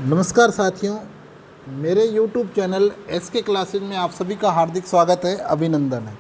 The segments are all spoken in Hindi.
नमस्कार साथियों, मेरे YouTube चैनल SK क्लासेज में आप सभी का हार्दिक स्वागत है, अभिनंदन है।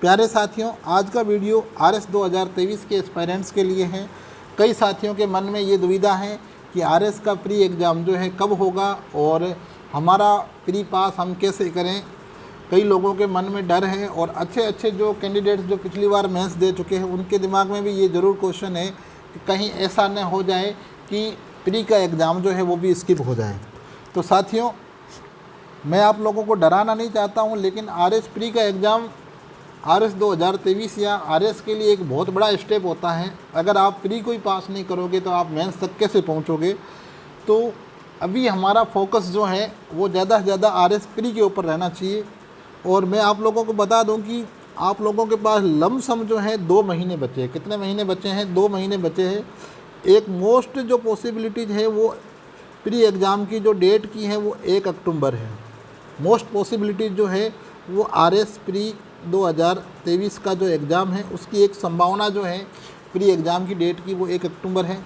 प्यारे साथियों, आज का वीडियो RS 2023 के एस्पायरेंट्स के लिए है। कई साथियों के मन में ये दुविधा है कि RS का प्री एग्ज़ाम जो है कब होगा और हमारा प्री पास हम कैसे करें। कई लोगों के मन में डर है और अच्छे जो कैंडिडेट्स जो पिछली बार मेंस दे चुके हैं उनके दिमाग में भी ये ज़रूर क्वेश्चन है कि कहीं ऐसा न हो जाए कि प्री का एग्ज़ाम जो है वो भी स्किप हो जाए। तो साथियों, मैं आप लोगों को डराना नहीं चाहता हूं, लेकिन RS प्री का एग्ज़ाम RS 2023 या RS के लिए एक बहुत बड़ा स्टेप होता है। अगर आप प्री को ही पास नहीं करोगे तो आप मेंस तक कैसे पहुंचोगे। तो अभी हमारा फोकस जो है वो ज़्यादा से ज़्यादा RS प्री के ऊपर रहना चाहिए। और मैं आप लोगों को बता दूं कि आप लोगों के पास लमसम जो है 2 महीने बचे हैं। कितने महीने बचे हैं? 2 महीने बचे हैं। एक मोस्ट जो पॉसिबिलिटीज़ है वो प्री एग्ज़ाम की जो डेट की है वो 1 अक्टूबर है। मोस्ट पॉसिबिलिटीज़ जो है वो RS प्री 2023 का जो एग्ज़ाम है उसकी एक संभावना जो है प्री एग्ज़ाम की डेट की वो 1 अक्टूबर है।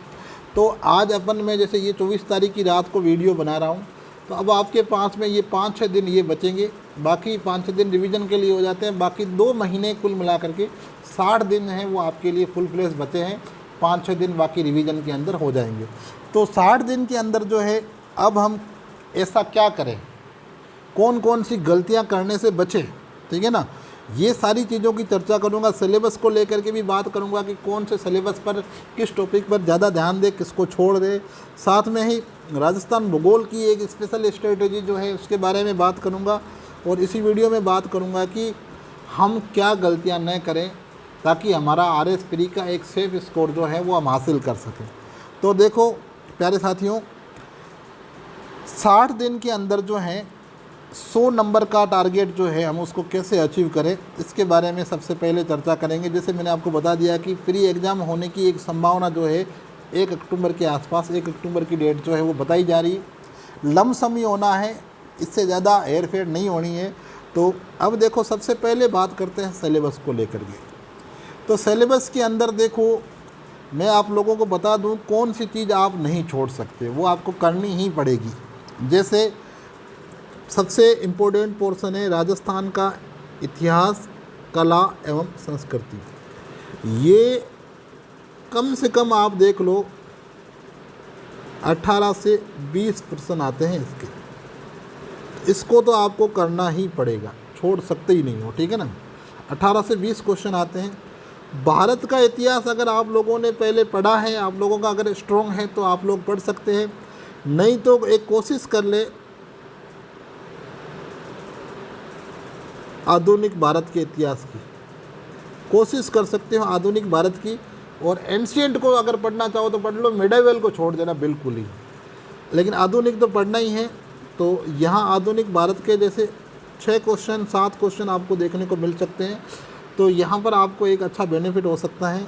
तो आज अपन में जैसे ये 24 तारीख की रात को वीडियो बना रहा हूँ, तो अब आपके पास में ये 5-6 दिन ये बचेंगे। बाकी 5-6 दिन रिवीजन के लिए हो जाते हैं। बाकी 2 महीने कुल मिला करके 60 दिन हैं वो आपके लिए फुल फ्लेश बचे हैं। 5-6 दिन बाकी रिवीजन के अंदर हो जाएंगे। तो 60 दिन के अंदर जो है अब हम ऐसा क्या करें, कौन कौन सी गलतियां करने से बचें, ठीक है ना। ये सारी चीज़ों की चर्चा करूंगा। सिलेबस को लेकर के भी बात करूंगा कि कौन से सिलेबस पर किस टॉपिक पर ज़्यादा ध्यान दे, किसको छोड़ दे। साथ में ही राजस्थान भूगोल की एक स्पेशल स्ट्रेटजी जो है उसके बारे में बात करूंगा। और इसी वीडियो में बात करूंगा कि हम क्या गलतियां न करें ताकि हमारा RS प्री का एक सेफ स्कोर जो है वो हम हासिल कर सकें। तो देखो प्यारे साथियों, 60 दिन के अंदर जो है 100 नंबर का टारगेट जो है हम उसको कैसे अचीव करें, इसके बारे में सबसे पहले चर्चा करेंगे। जैसे मैंने आपको बता दिया कि प्री एग्ज़ाम होने की एक संभावना जो है 1 अक्टूबर के आसपास, 1 अक्टूबर की डेट जो है वो बताई जा रही है। लमसम ही होना है, इससे ज़्यादा हेर फेर नहीं होनी है। तो अब देखो, सबसे पहले बात करते हैं सिलेबस को लेकर के। तो सिलेबस के अंदर देखो, मैं आप लोगों को बता दूं कौन सी चीज़ आप नहीं छोड़ सकते, वो आपको करनी ही पड़ेगी। जैसे सबसे इम्पोर्टेंट पोर्शन है राजस्थान का इतिहास, कला एवं संस्कृति। ये कम से कम आप देख लो 18 से 20 प्रश्न आते हैं इसको तो आपको करना ही पड़ेगा, छोड़ सकते ही नहीं हो, ठीक है ना। 18 से 20 क्वेश्चन आते हैं। भारत का इतिहास अगर आप लोगों ने पहले पढ़ा है, आप लोगों का अगर स्ट्रॉन्ग है तो आप लोग पढ़ सकते हैं। नहीं तो एक कोशिश कर ले आधुनिक भारत के इतिहास की, कोशिश कर सकते हो आधुनिक भारत की। और एंशिएंट को अगर पढ़ना चाहो तो पढ़ लो, मिडाइवल को छोड़ देना बिल्कुल ही, लेकिन आधुनिक तो पढ़ना ही है। तो यहाँ आधुनिक भारत के जैसे 6 क्वेश्चन 7 क्वेश्चन आपको देखने को मिल सकते हैं। तो यहाँ पर आपको एक अच्छा बेनिफिट हो सकता है।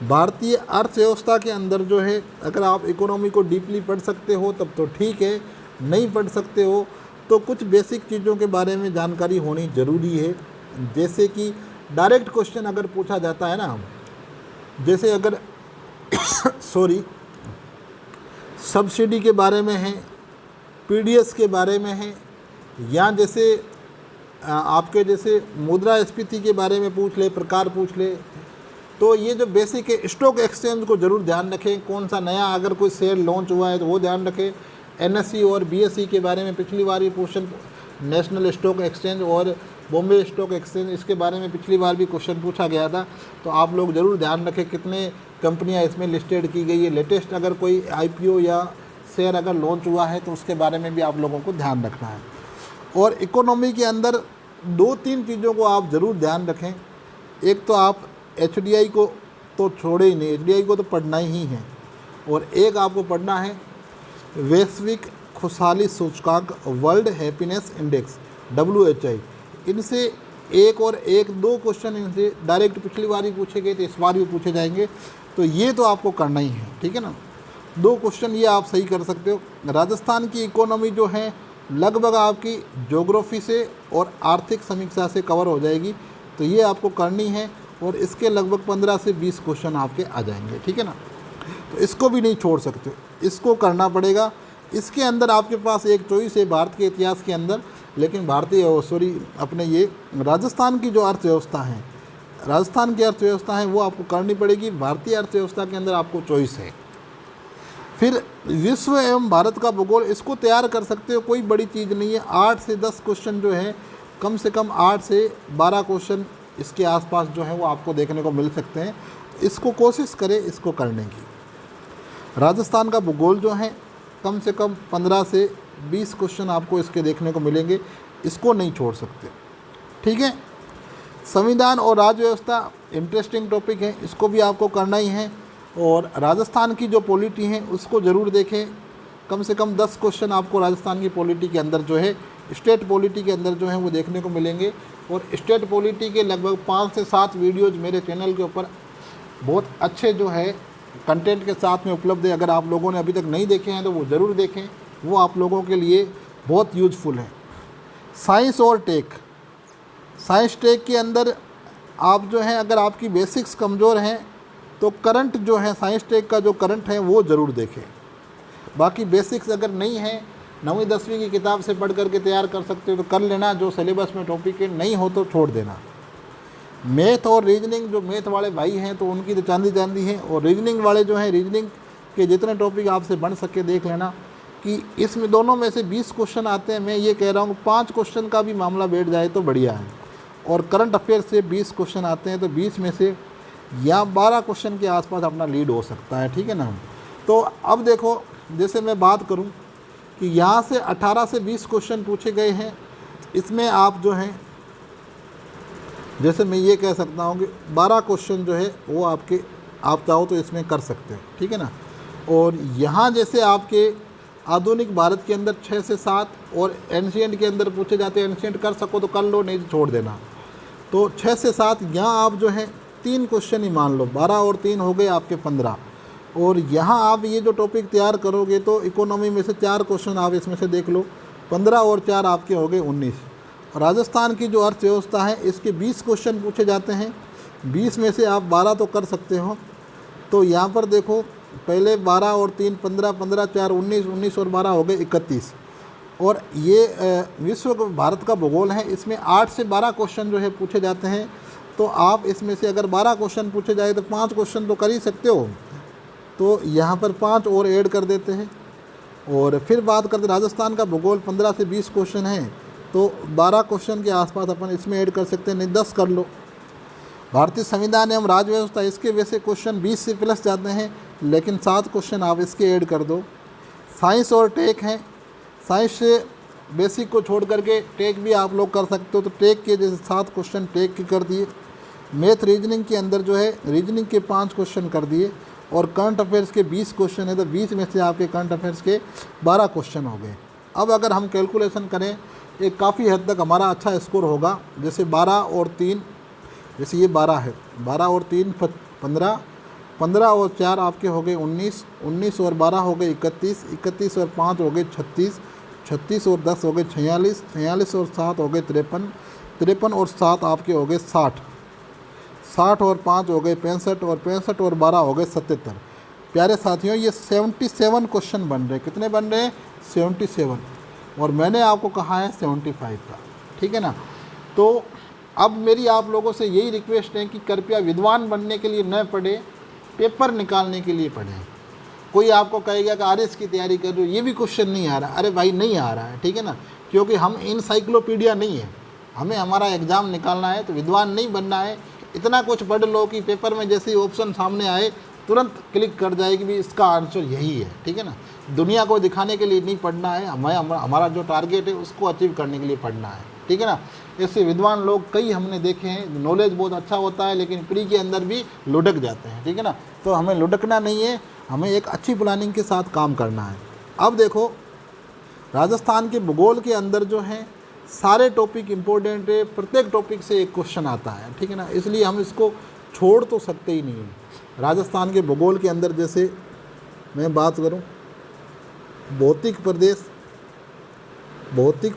भारतीय अर्थव्यवस्था के अंदर जो है अगर आप इकोनॉमी को डीपली पढ़ सकते हो तब तो ठीक है, नहीं पढ़ सकते हो तो कुछ बेसिक चीज़ों के बारे में जानकारी होनी ज़रूरी है। जैसे कि डायरेक्ट क्वेश्चन अगर पूछा जाता है ना, जैसे अगर सब्सिडी के बारे में है, PDS के बारे में है, या जैसे आपके जैसे मुद्रास्फीति के बारे में पूछ ले, प्रकार पूछ ले, तो ये जो बेसिक है स्टॉक एक्सचेंज को ज़रूर ध्यान रखें। कौन सा नया अगर कोई शेयर लॉन्च हुआ है तो वो ध्यान रखें। NSE और BSE के बारे में पिछली बार भी क्वेश्चन, नेशनल स्टॉक एक्सचेंज और बॉम्बे स्टॉक एक्सचेंज, इसके बारे में पिछली बार भी क्वेश्चन पूछा गया था। तो आप लोग ज़रूर ध्यान रखें कितने कंपनियां इसमें लिस्टेड की गई है। लेटेस्ट अगर कोई IPO या शेयर अगर लॉन्च हुआ है तो उसके बारे में भी आप लोगों को ध्यान रखना है। और इकोनॉमी के अंदर 2-3 चीज़ों को आप ज़रूर ध्यान रखें। एक तो आप HDI को तो छोड़े ही नहीं, HDI को तो पढ़ना ही है। और एक आपको पढ़ना है वैश्विक खुशहाली सूचकांक, वर्ल्ड हैप्पीनेस इंडेक्स, WHI। इनसे एक और 1-2 क्वेश्चन इनसे डायरेक्ट पिछली बार भी पूछे गए थे, इस बार भी पूछे जाएंगे। तो ये तो आपको करना ही है, ठीक है ना। 2 क्वेश्चन ये आप सही कर सकते हो। राजस्थान की इकोनॉमी जो है लगभग आपकी ज्योग्राफी से और आर्थिक समीक्षा से कवर हो जाएगी, तो ये आपको करनी है। और इसके लगभग 15 से 20 क्वेश्चन आपके आ जाएंगे, ठीक है ना। तो इसको भी नहीं छोड़ सकते, इसको करना पड़ेगा। इसके अंदर आपके पास एक चॉइस है भारत के इतिहास के अंदर, लेकिन अपने ये राजस्थान की जो अर्थव्यवस्था है, राजस्थान की अर्थव्यवस्था है वो आपको करनी पड़ेगी। भारतीय अर्थव्यवस्था के अंदर आपको चॉइस है। फिर विश्व एवं भारत का भूगोल, इसको तैयार कर सकते हो, कोई बड़ी चीज़ नहीं है। 8 से 10 क्वेश्चन जो है, कम से कम 8 से 12 क्वेश्चन इसके आसपास जो है वो आपको देखने को मिल सकते हैं। इसको कोशिश करें इसको करने की। राजस्थान का भूगोल जो है कम से कम 15 से 20 क्वेश्चन आपको इसके देखने को मिलेंगे, इसको नहीं छोड़ सकते। ठीक है। संविधान और राज्य व्यवस्था इंटरेस्टिंग टॉपिक है, इसको भी आपको करना ही है। और राजस्थान की जो पॉलिटी है उसको ज़रूर देखें। कम से कम 10 क्वेश्चन आपको राजस्थान की पॉलिटी के अंदर जो है, स्टेट पॉलिटी के अंदर जो है वो देखने को मिलेंगे। और स्टेट पॉलिटी के लगभग 5 से 7 वीडियोज़ मेरे चैनल के ऊपर बहुत अच्छे जो है कंटेंट के साथ में उपलब्ध है। अगर आप लोगों ने अभी तक नहीं देखे हैं तो वो ज़रूर देखें, वो आप लोगों के लिए बहुत यूजफुल है। साइंस और टेक, साइंस टेक के अंदर आप जो है, अगर आपकी बेसिक्स कमज़ोर हैं तो करंट जो है, साइंस टेक का जो करंट है वो ज़रूर देखें। बाकी बेसिक्स अगर नहीं है, 9वीं 10वीं की किताब से पढ़ करके तैयार कर सकते हो तो कर लेना, जो सिलेबस में टॉपिक है, नहीं हो तो छोड़ देना। मैथ और रीजनिंग, जो मैथ वाले भाई हैं तो उनकी तो चांदी चांदी है। और रीजनिंग वाले जो हैं, रीजनिंग के जितने टॉपिक आपसे बन सके देख लेना कि इसमें दोनों में से 20 क्वेश्चन आते हैं। मैं ये कह रहा हूँ 5 क्वेश्चन का भी मामला बैठ जाए तो बढ़िया है। और करंट अफेयर से 20 क्वेश्चन आते हैं तो 20 में से या 12 क्वेश्चन के आसपास अपना लीड हो सकता है। ठीक है ना। तो अब देखो, जैसे मैं बात करूं कि यहाँ से 18 से 20 क्वेश्चन पूछे गए हैं, इसमें आप जो हैं, जैसे मैं ये कह सकता हूँ कि 12 क्वेश्चन जो है वो आप चाहो तो इसमें कर सकते हो। ठीक है ना। और यहाँ जैसे आपके आधुनिक भारत के अंदर 6 से 7 और एंशिएंट के अंदर पूछे जाते हैं, एंशिएंट कर सको तो कर लो, नहीं तो छोड़ देना। तो 6 से 7 यहाँ आप जो है 3 क्वेश्चन ही मान लो, 12 और 3 हो गए आपके 15। और यहाँ आप ये जो टॉपिक तैयार करोगे तो इकोनॉमी में से 4 क्वेश्चन आप इसमें से देख लो, 15 और 4 आपके हो गए 19। राजस्थान की जो अर्थव्यवस्था है इसके 20 क्वेश्चन पूछे जाते हैं, 20 में से आप 12 तो कर सकते हो। तो यहाँ पर देखो, पहले 12 और 3 15, 15 4 19, 19 और 12 हो गए 31। और ये विश्व भारत का भूगोल है, इसमें 8 से 12 क्वेश्चन जो है पूछे जाते हैं। तो आप इसमें से अगर 12 क्वेश्चन पूछे जाए तो 5 क्वेश्चन तो कर ही सकते हो। तो यहाँ पर 5 और ऐड कर देते हैं। और फिर बात करते राजस्थान का भूगोल 15 से 20 क्वेश्चन है, तो 12 क्वेश्चन के आसपास अपन इसमें ऐड कर सकते हैं, नहीं 10 कर लो। भारतीय संविधान एवं राज्य व्यवस्था, इसके वैसे क्वेश्चन 20 से प्लस जाते हैं, लेकिन 7 क्वेश्चन आप इसके ऐड कर दो। साइंस और टेक हैं, साइंस से बेसिक को छोड़ करके टेक भी आप लोग कर सकते हो, तो टेक के जैसे 7 क्वेश्चन टेक के कर दिए। मैथ रीजनिंग के अंदर जो है रीजनिंग के 5 क्वेश्चन कर दिए। और करंट अफेयर्स के 20 क्वेश्चन है, तो 20 में से आपके करंट अफेयर्स के 12 क्वेश्चन हो गए। अब अगर हम कैलकुलेशन करें, एक काफ़ी हद तक हमारा अच्छा स्कोर होगा। जैसे 12 और 3, जैसे ये 12 है, 12 और 3 15, 15 और 4 आपके हो गए 19, 19 और 12 हो गए 31, 31 और 5 हो गए 36, 36 और 10 हो गए 46, 46 और 7 हो गए 53, 53 और 7 आपके हो गए 60, 60 और 5 हो गए 65, और 65 और 12 हो गए 77। प्यारे साथियों, ये 77 क्वेश्चन बन रहे हैं। कितने बन रहे हैं? 77। और मैंने आपको कहा है 75 का। ठीक है ना। तो अब मेरी आप लोगों से यही रिक्वेस्ट है कि कृपया विद्वान बनने के लिए न पढ़े, पेपर निकालने के लिए पढ़ें। कोई आपको कहेगा कि आरएस की तैयारी कर रहे हो, ये भी क्वेश्चन नहीं आ रहा, अरे भाई नहीं आ रहा है। ठीक है ना। क्योंकि हम इनसाइक्लोपीडिया नहीं है, हमें हमारा एग्ज़ाम निकालना है, तो विद्वान नहीं बनना है। इतना कुछ पढ़ लो कि पेपर में जैसे ही ऑप्शन सामने आए तुरंत क्लिक कर जाए कि भी इसका आंसर यही है। ठीक है ना। दुनिया को दिखाने के लिए नहीं पढ़ना है, हमारा जो टारगेट है उसको अचीव करने के लिए पढ़ना है। ठीक है ना। ऐसे विद्वान लोग कई हमने देखे हैं, नॉलेज बहुत अच्छा होता है लेकिन प्री के अंदर भी लुढ़क जाते हैं। ठीक है ना। तो हमें लुढ़कना नहीं है, हमें एक अच्छी प्लानिंग के साथ काम करना है। अब देखो, राजस्थान के भूगोल के अंदर जो है सारे टॉपिक इम्पोर्टेंट है, प्रत्येक टॉपिक से एक क्वेश्चन आता है। ठीक है ना। इसलिए हम इसको छोड़ तो सकते ही नहीं है। राजस्थान के भूगोल के अंदर जैसे मैं बात करूं, भौतिक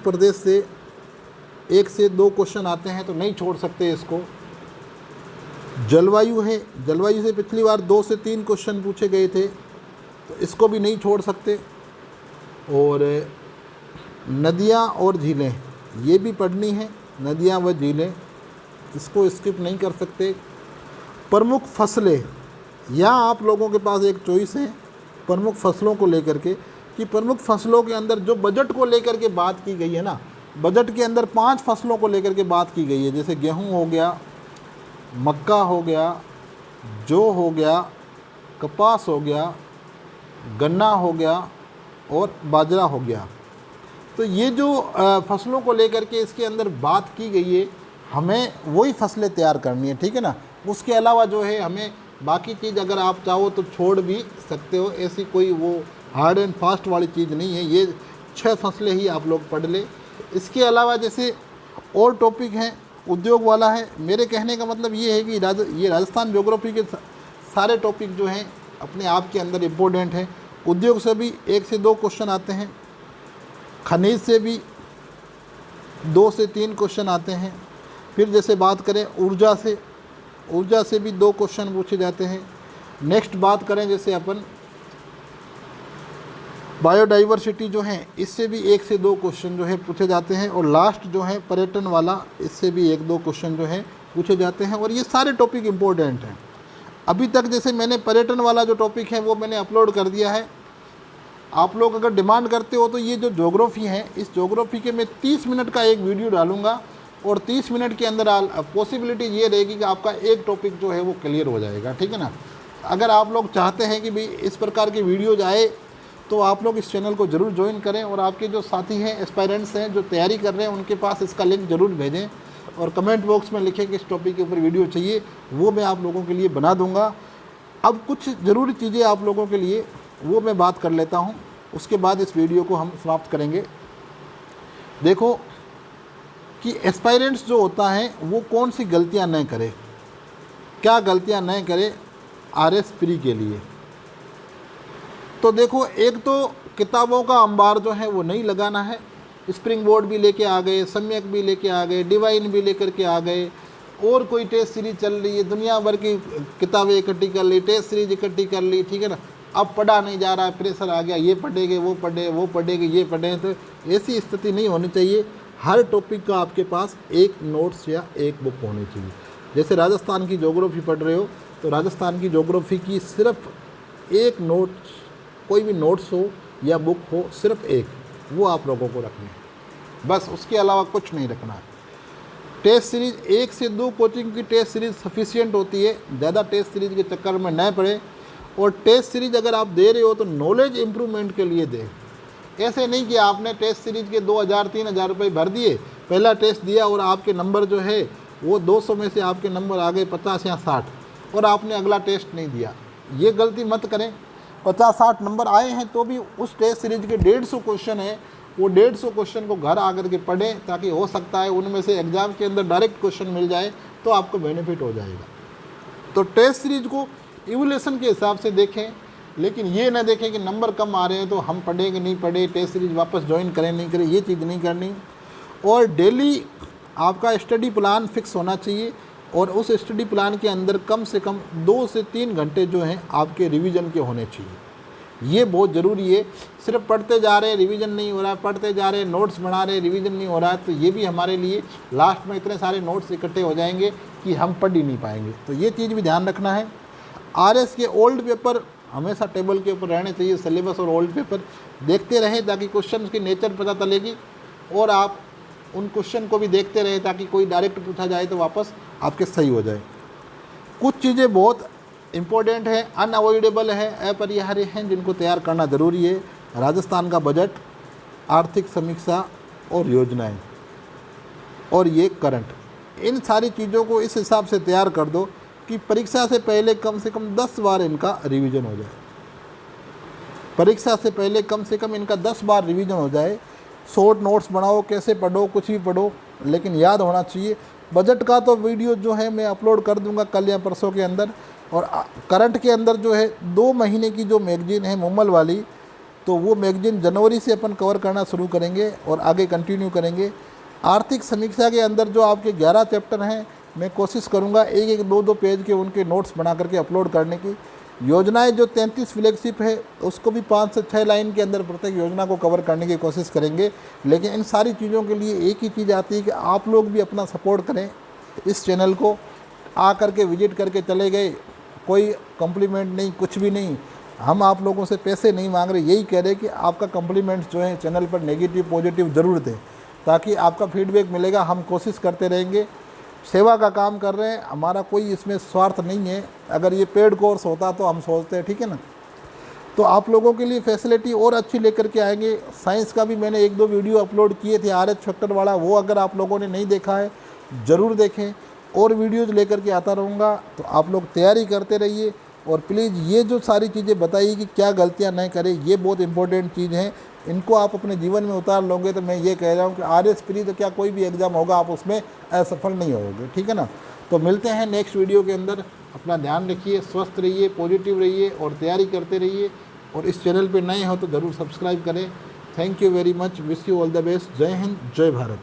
प्रदेश से 1 से 2 क्वेश्चन आते हैं, तो नहीं छोड़ सकते इसको। जलवायु है, जलवायु से पिछली बार 2 से 3 क्वेश्चन पूछे गए थे, तो इसको भी नहीं छोड़ सकते। और नदियाँ और झीलें ये भी पढ़नी है, नदियाँ व झीलें इसको स्किप नहीं कर सकते। प्रमुख फसलें, यहाँ आप लोगों के पास एक चॉइस है प्रमुख फसलों को लेकर के कि प्रमुख फसलों के अंदर जो बजट को लेकर के बात की गई है ना, बजट के अंदर 5 फसलों को लेकर के बात की गई है, जैसे गेहूँ हो गया, मक्का हो गया, जौ हो गया, कपास हो गया, गन्ना हो गया और बाजरा हो गया। तो ये जो फसलों को लेकर के इसके अंदर बात की गई है, हमें वही फसलें तैयार करनी है, ठीक है ना। उसके अलावा जो है हमें बाकी चीज़ अगर आप चाहो तो छोड़ भी सकते हो, ऐसी कोई वो हार्ड एंड फास्ट वाली चीज़ नहीं है। ये 6 फसलें ही आप लोग पढ़ ले। इसके अलावा जैसे और टॉपिक हैं, उद्योग वाला है। मेरे कहने का मतलब ये है कि ये राजस्थान ज्योग्राफी के सारे टॉपिक जो हैं अपने आप के अंदर इम्पोर्टेंट हैं। उद्योग से भी 1 से 2 क्वेश्चन आते हैं, खनिज से भी 2 से 3 क्वेश्चन आते हैं। फिर जैसे बात करें ऊर्जा से भी 2 क्वेश्चन पूछे जाते हैं। नेक्स्ट बात करें जैसे अपन बायोडाइवर्सिटी जो है, इससे भी 1 से 2 क्वेश्चन जो है पूछे जाते हैं। और लास्ट जो है पर्यटन वाला, इससे भी 1-2 क्वेश्चन जो है पूछे जाते हैं। और ये सारे टॉपिक इम्पोर्टेंट हैं। अभी तक जैसे मैंने पर्यटन वाला जो टॉपिक है वो मैंने अपलोड कर दिया है। आप लोग अगर डिमांड करते हो तो ये जो ज्योग्राफी है, इस ज्योग्राफी के मैं 30 मिनट का एक वीडियो डालूंगा और 30 मिनट के अंदर पॉसिबिलिटी ये रहेगी कि आपका एक टॉपिक जो है वो क्लियर हो जाएगा, ठीक है ना। अगर आप लोग चाहते हैं कि भाई इस प्रकार की वीडियोज आए तो आप लोग इस चैनल को ज़रूर ज्वाइन करें और आपके जो साथी हैं, एस्पायरेंट्स हैं जो तैयारी कर रहे हैं, उनके पास इसका लिंक ज़रूर भेजें और कमेंट बॉक्स में लिखें कि इस टॉपिक के ऊपर वीडियो चाहिए, वो मैं आप लोगों के लिए बना दूंगा। अब कुछ ज़रूरी चीज़ें आप लोगों के लिए वो मैं बात कर लेता हूँ, उसके बाद इस वीडियो को हम समाप्त करेंगे। देखो कि एस्पायरेंट्स जो होता है वो कौन सी गलतियाँ न करे, क्या गलतियाँ न करे RS प्री के लिए। तो देखो, एक तो किताबों का अंबार जो है वो नहीं लगाना है। स्प्रिंग बोर्ड भी लेके आ गए, सम्यक भी लेके आ गए, डिवाइन भी लेकर के आ गए, और कोई टेस्ट सीरीज चल रही है, दुनिया भर की किताबें इकट्ठी कर ली, टेस्ट सीरीज इकट्ठी कर ली, ठीक है ना। अब पढ़ा नहीं जा रहा है, प्रेशर आ गया, ये पढ़ेंगे वो पढ़ेंगे ये पढ़ें। तो ऐसी स्थिति नहीं होनी चाहिए। हर टॉपिक का आपके पास एक नोट्स या एक बुक होनी चाहिए। जैसे राजस्थान की ज्योग्राफी पढ़ रहे हो तो राजस्थान की ज्योग्राफी की सिर्फ एक नोट्स, कोई भी नोट्स हो या बुक हो, सिर्फ एक, वो आप लोगों को रखनी है, बस उसके अलावा कुछ नहीं रखना है। टेस्ट सीरीज 1 से 2 कोचिंग की टेस्ट सीरीज सफिशिएंट होती है, ज़्यादा टेस्ट सीरीज के चक्कर में न पड़े। और टेस्ट सीरीज अगर आप दे रहे हो तो नॉलेज इम्प्रूवमेंट के लिए दें। ऐसे नहीं कि आपने टेस्ट सीरीज के 2000-3000 रुपये भर दिए, पहला टेस्ट दिया और आपके नंबर जो है वो 200 में से आपके नंबर आ गए 50 या 60 और आपने अगला टेस्ट नहीं दिया। ये गलती मत करें। 50-60 नंबर आए हैं तो भी उस टेस्ट सीरीज के 150 क्वेश्चन है, वो 150 क्वेश्चन को घर आकर के पढ़ें, ताकि हो सकता है उनमें से एग्ज़ाम के अंदर डायरेक्ट क्वेश्चन मिल जाए तो आपको बेनिफिट हो जाएगा। तो टेस्ट सीरीज को इवोल्यूशन के हिसाब से देखें, लेकिन ये ना देखें कि नंबर कम आ रहे हैं तो हम पढ़ेंगे नहीं पढ़े, टेस्ट सीरीज वापस ज्वाइन करें नहीं करें, ये चीज़ नहीं करनी। और डेली आपका स्टडी प्लान फिक्स होना चाहिए और उस स्टडी प्लान के अंदर कम से कम 2 से 3 घंटे जो हैं आपके रिवीजन के होने चाहिए। ये बहुत ज़रूरी है। सिर्फ पढ़ते जा रहे हैं, रिवीजन नहीं हो रहा है, पढ़ते जा रहे हैं, नोट्स बना रहे हैं, रिवीजन नहीं हो रहा है, तो ये भी हमारे लिए लास्ट में इतने सारे नोट्स इकट्ठे हो जाएंगे कि हम पढ़ ही नहीं पाएंगे। तो ये चीज़ भी ध्यान रखना है। RS के ओल्ड पेपर हमेशा टेबल के ऊपर रहने चाहिए। सिलेबस और ओल्ड पेपर देखते रहें ताकि क्वेश्चन की नेचर पता चलेगी, और आप उन क्वेश्चन को भी देखते रहें ताकि कोई डायरेक्ट पूछा जाए तो वापस आपके सही हो जाए। कुछ चीज़ें बहुत इम्पोर्टेंट है, अनअवॉइडेबल है, अपरिहार्य हैं, जिनको तैयार करना ज़रूरी है। राजस्थान का बजट, आर्थिक समीक्षा और योजनाएं, और ये करंट, इन सारी चीज़ों को इस हिसाब से तैयार कर दो कि परीक्षा से पहले कम से कम 10 बार इनका रिवीजन हो जाए। परीक्षा से पहले कम से कम इनका 10 बार रिवीजन हो जाए। शॉर्ट नोट्स बनाओ, कैसे पढ़ो, कुछ भी पढ़ो, लेकिन याद होना चाहिए। बजट का तो वीडियो जो है मैं अपलोड कर दूंगा कल या परसों के अंदर। और करंट के अंदर जो है 2 महीने की जो मैगजीन है मुम्मल वाली, तो वो मैगजीन जनवरी से अपन कवर करना शुरू करेंगे और आगे कंटिन्यू करेंगे। आर्थिक समीक्षा के अंदर जो आपके 11 चैप्टर हैं, मैं कोशिश करूंगा 1-1, 2-2 पेज के उनके नोट्स बना करके अपलोड करने की। योजनाएं जो 33 फ्लैगशिप है उसको भी 5 से 6 लाइन के अंदर प्रत्येक योजना को कवर करने की कोशिश करेंगे। लेकिन इन सारी चीज़ों के लिए एक ही चीज़ आती है कि आप लोग भी अपना सपोर्ट करें। इस चैनल को आकर के विजिट करके चले गए, कोई कम्प्लीमेंट नहीं, कुछ भी नहीं। हम आप लोगों से पैसे नहीं मांग रहे, यही कह रहे कि आपका कम्प्लीमेंट्स जो है चैनल पर नेगेटिव पॉजिटिव ज़रूर दें, ताकि आपका फीडबैक मिलेगा। हम कोशिश करते रहेंगे, सेवा का काम कर रहे हैं, हमारा कोई इसमें स्वार्थ नहीं है। अगर ये पेड कोर्स होता तो हम सोचते हैं, ठीक है ना। तो आप लोगों के लिए फैसिलिटी और अच्छी लेकर के आएंगे। साइंस का भी मैंने 1-2 वीडियो अपलोड किए थे RH फैक्टर वाला, वो अगर आप लोगों ने नहीं देखा है ज़रूर देखें। और वीडियोज़ लेकर के आता रहूँगा, तो आप लोग तैयारी करते रहिए। और प्लीज़ ये जो सारी चीज़ें बताई कि क्या गलतियाँ नहीं करें, ये बहुत इंपॉर्टेंट चीज़ हैं। इनको आप अपने जीवन में उतार लोगे तो मैं ये कह रहा हूँ कि RS प्री तो क्या कोई भी एग्ज़ाम होगा आप उसमें असफल नहीं होगे, ठीक है ना। तो मिलते हैं नेक्स्ट वीडियो के अंदर। अपना ध्यान रखिए, स्वस्थ रहिए, पॉजिटिव रहिए और तैयारी करते रहिए। और इस चैनल पे नए हो तो ज़रूर सब्सक्राइब करें। Thank you very much, wish you all the best. जय हिंद, जय भारत।